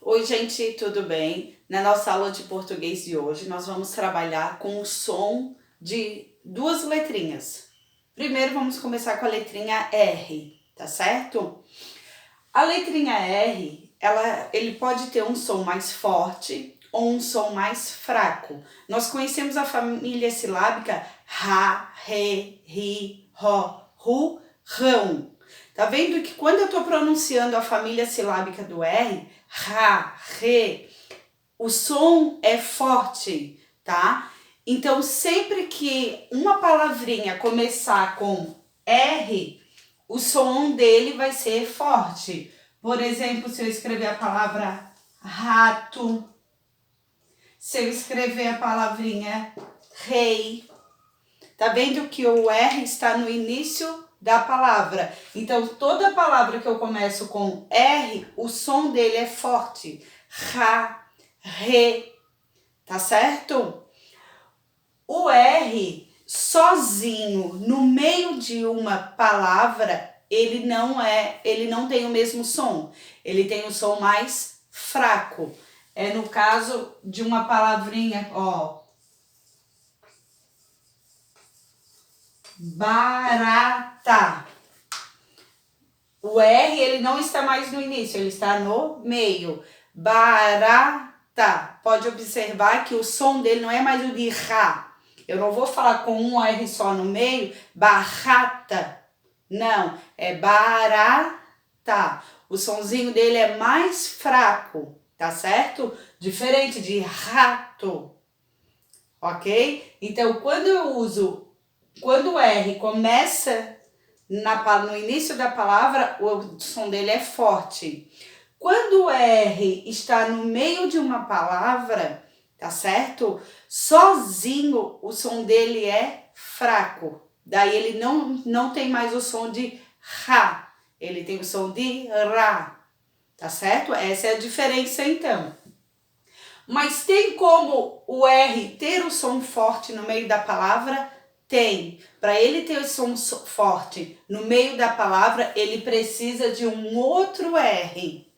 Oi, gente, tudo bem? Na nossa aula de português de hoje, nós vamos trabalhar com o som de duas letrinhas. Primeiro, vamos começar com a letrinha R, tá certo? A letrinha R, ele pode ter um som mais forte ou um som mais fraco. Nós conhecemos a família silábica Rá, Ré, Ri, Ró, Ru, Rão. Tá vendo que quando eu tô pronunciando a família silábica do R, Rá, Ré, o som é forte, tá? Então, sempre que uma palavrinha começar com R, o som dele vai ser forte. Por exemplo, se eu escrever a palavra rato, se eu escrever a palavrinha rei, tá vendo que o R está no início da palavra. Então, toda palavra que eu começo com R, o som dele é forte. Ra, re, tá certo? O R sozinho no meio de uma palavra, ele não tem o mesmo som. Ele tem o som mais fraco. É no caso de uma palavrinha, ó, barata. O R, ele não está mais no início, ele está no meio. Barata. Pode observar que o som dele não é mais o de Rá. Eu não vou falar com um R só no meio, barata. Não, é barata. O sonzinho dele é mais fraco, tá certo? Diferente de rato, ok? Então, quando o R começa no início da palavra, o som dele é forte. Quando o R está no meio de uma palavra, tá certo? Sozinho, o som dele é fraco. Daí ele não tem mais o som de Rá. Ele tem o som de Rá. Tá certo? Essa é a diferença, então. Mas tem como o R ter o som forte no meio da palavra? Tem. Para ele ter o som forte no meio da palavra, ele precisa de um outro R.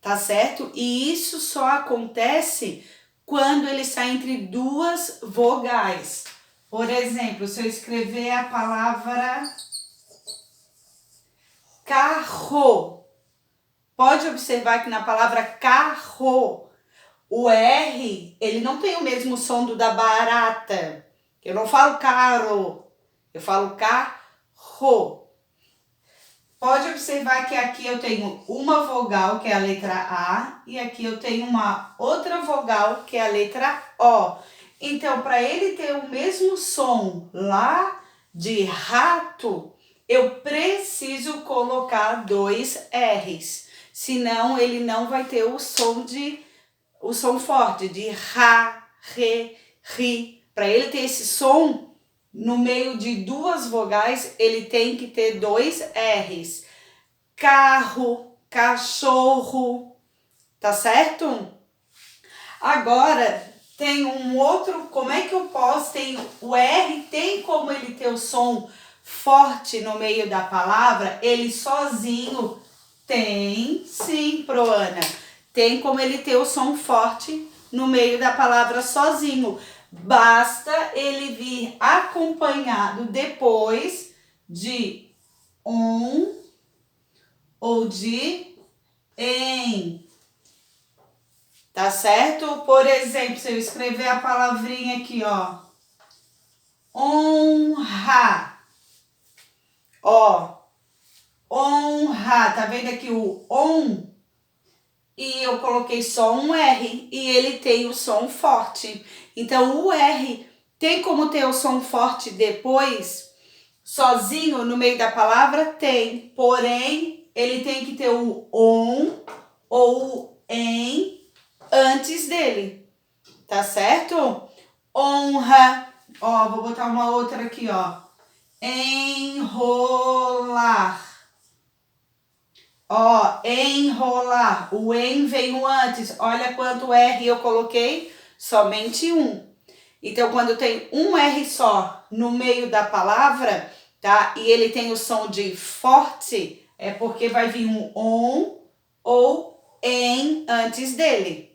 Tá certo? E isso só acontece quando ele está entre duas vogais. Por exemplo, se eu escrever a palavra carro, pode observar que na palavra carro, o R, ele não tem o mesmo som do da barata. Eu não falo caro, eu falo carro. Pode observar que aqui eu tenho uma vogal, que é a letra A, e aqui eu tenho uma outra vogal, que é a letra O. Então, para ele ter o mesmo som lá de rato, eu preciso colocar dois R's. Senão, ele não vai ter o som forte de Rá, Ré, Ri. Para ele ter esse som, no meio de duas vogais, ele tem que ter dois R's. Carro, cachorro, tá certo? Agora, tem um outro, como é que eu posso, o R tem como ele ter o som forte no meio da palavra, ele sozinho tem, sim, Proana, tem como ele ter o som forte no meio da palavra sozinho. Basta ele vir acompanhado depois de um ou de em. Tá certo? Por exemplo, se eu escrever a palavrinha aqui, ó. Honra. Ó. Honra. Tá vendo aqui o on? E eu coloquei só um R e ele tem o som forte. Então, o R tem como ter o som forte depois, sozinho, no meio da palavra? Tem. Porém, ele tem que ter o on ou o em antes dele. Tá certo? Honra. Ó, vou botar uma outra aqui, ó. Enrolar. Ó, enrolar. O em veio antes. Olha quanto R eu coloquei. Somente um. Então, quando tem um R só no meio da palavra, tá? E ele tem o som de forte, é porque vai vir um on ou em antes dele.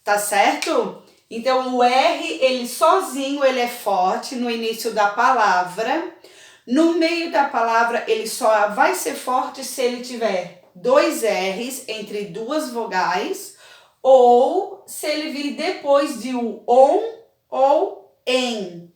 Tá certo? Então, o R, ele sozinho, ele é forte no início da palavra. No meio da palavra, ele só vai ser forte se ele tiver dois R's entre duas vogais, ou se ele vir depois de um on ou em.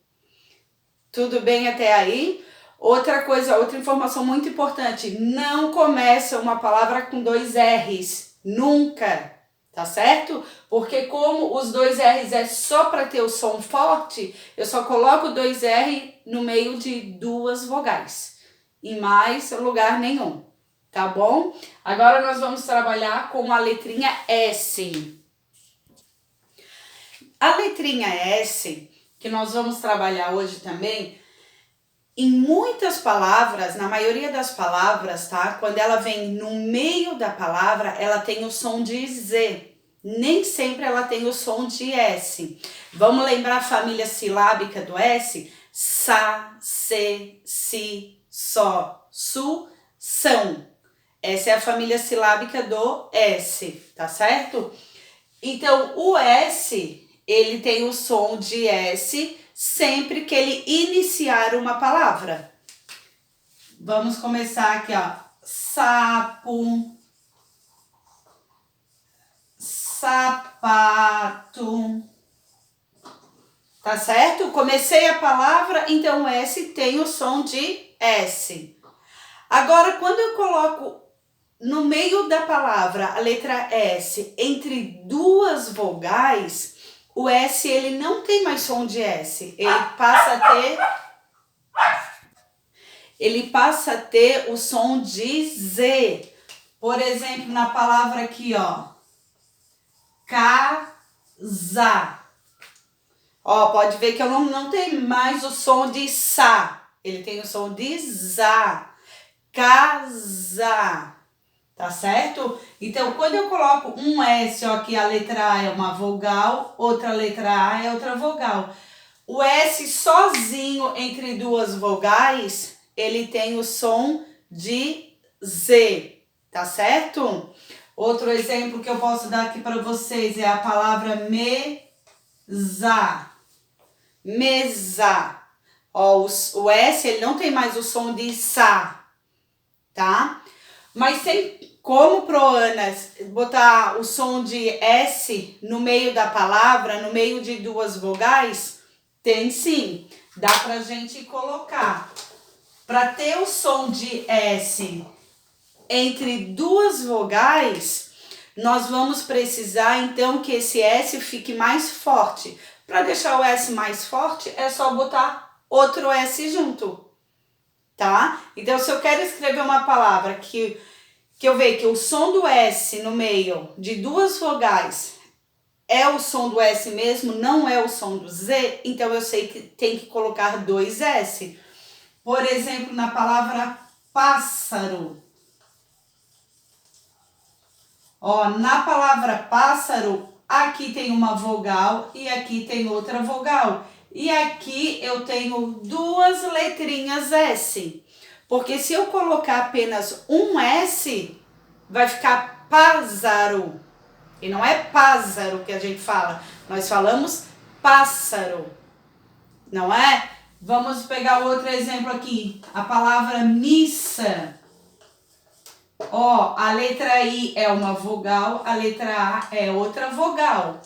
Tudo bem até aí? Outra coisa, outra informação muito importante, não começa uma palavra com dois R's, nunca, tá certo? Porque como os dois R's é só para ter o som forte, eu só coloco dois R no meio de duas vogais, em mais lugar nenhum, tá bom? Agora nós vamos trabalhar com a letrinha S. A letrinha S, que nós vamos trabalhar hoje também, em muitas palavras, na maioria das palavras, tá? Quando ela vem no meio da palavra, ela tem o som de Z. Nem sempre ela tem o som de S. Vamos lembrar a família silábica do S? Sa, se, si, só, su, são. Essa é a família silábica do S, tá certo? Então, o S, ele tem o som de S sempre que ele iniciar uma palavra. Vamos começar aqui, ó. Sapo, sapato. Tá certo? Comecei a palavra, então o S tem o som de S. Agora, quando eu coloco no meio da palavra a letra S entre duas vogais, o S ele não tem mais som de S. Ele passa a ter o som de Z. Por exemplo, na palavra aqui, ó. Casa. Ó, pode ver que eu não tenho mais o som de Sa. Ele tem o som de Za. Casa. Tá certo? Então, quando eu coloco um S, ó, aqui a letra A é uma vogal, outra letra A é outra vogal. O S sozinho entre duas vogais, ele tem o som de Z, tá certo? Outro exemplo que eu posso dar aqui para vocês é a palavra mesa. Mesa. Ó, o S, ele não tem mais o som de Sa, tá? Mas tem como, Proana, botar o som de S no meio da palavra, no meio de duas vogais? Tem sim, dá pra gente colocar. Para ter o som de S entre duas vogais, nós vamos precisar então que esse S fique mais forte. Para deixar o S mais forte, é só botar outro S junto, tá? Então, se eu quero escrever uma palavra que eu vejo que o som do S no meio de duas vogais é o som do S mesmo, não é o som do Z, então eu sei que tem que colocar dois S. Por exemplo, na palavra pássaro. Ó, na palavra pássaro, aqui tem uma vogal e aqui tem outra vogal. E aqui eu tenho duas letrinhas S. Porque se eu colocar apenas um S, vai ficar pássaro. E não é pássaro que a gente fala. Nós falamos pássaro. Não é? Vamos pegar outro exemplo aqui. A palavra missa. Ó, a letra I é uma vogal, a letra A é outra vogal.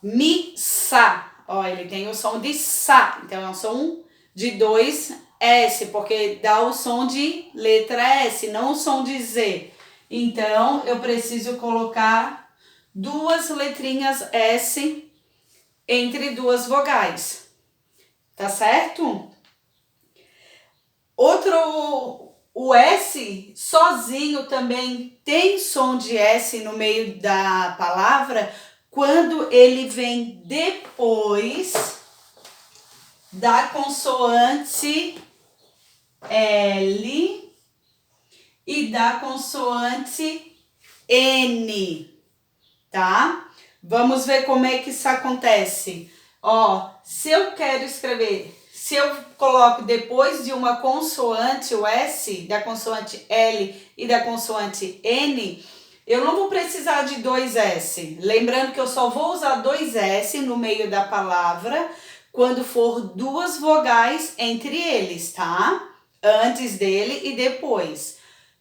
Missa. Ó, ele tem o som de Sa. Então é um som de dois S, porque dá o som de letra S, não o som de Z. Então eu preciso colocar duas letrinhas S entre duas vogais. Tá certo? O S sozinho também tem som de S no meio da palavra quando ele vem depois da consoante L e da consoante N, tá? Vamos ver como é que isso acontece. Ó, se eu quero escrever, se eu coloco depois de uma consoante, o S, da consoante L e da consoante N, Eu não vou precisar de dois S. Lembrando que eu só vou usar dois S no meio da palavra quando for duas vogais entre eles, tá? Antes dele e depois.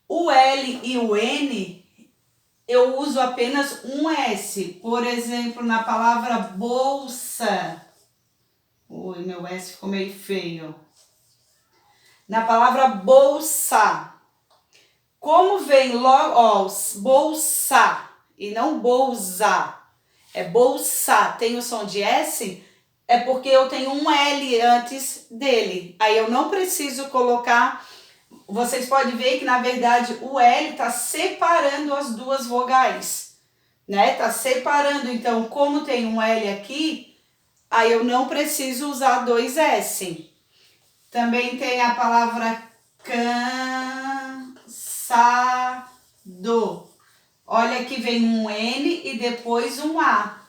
O L e o N, eu uso apenas um S. Por exemplo, na palavra bolsa. Ui, meu S ficou meio feio. Na palavra bolsa. Como vem logo, ó, bolsa e não bolsa. É bolsa, tem o som de S, é porque eu tenho um L antes dele. Aí eu não preciso colocar. Vocês podem ver que na verdade o L está separando as duas vogais, né? Tá separando. Então, como tem um L aqui, aí eu não preciso usar dois S. Também tem a palavra cansado. Olha que vem um N e depois um A.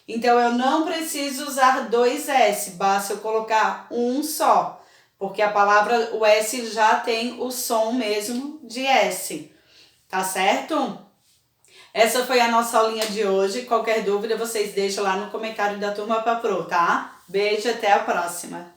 Então, eu não preciso usar dois S, basta eu colocar um só. Porque a palavra, o S já tem o som mesmo de S. Tá certo? Essa foi a nossa aulinha de hoje. Qualquer dúvida, vocês deixam lá no comentário da Turma Paprô, tá? Beijo, até a próxima.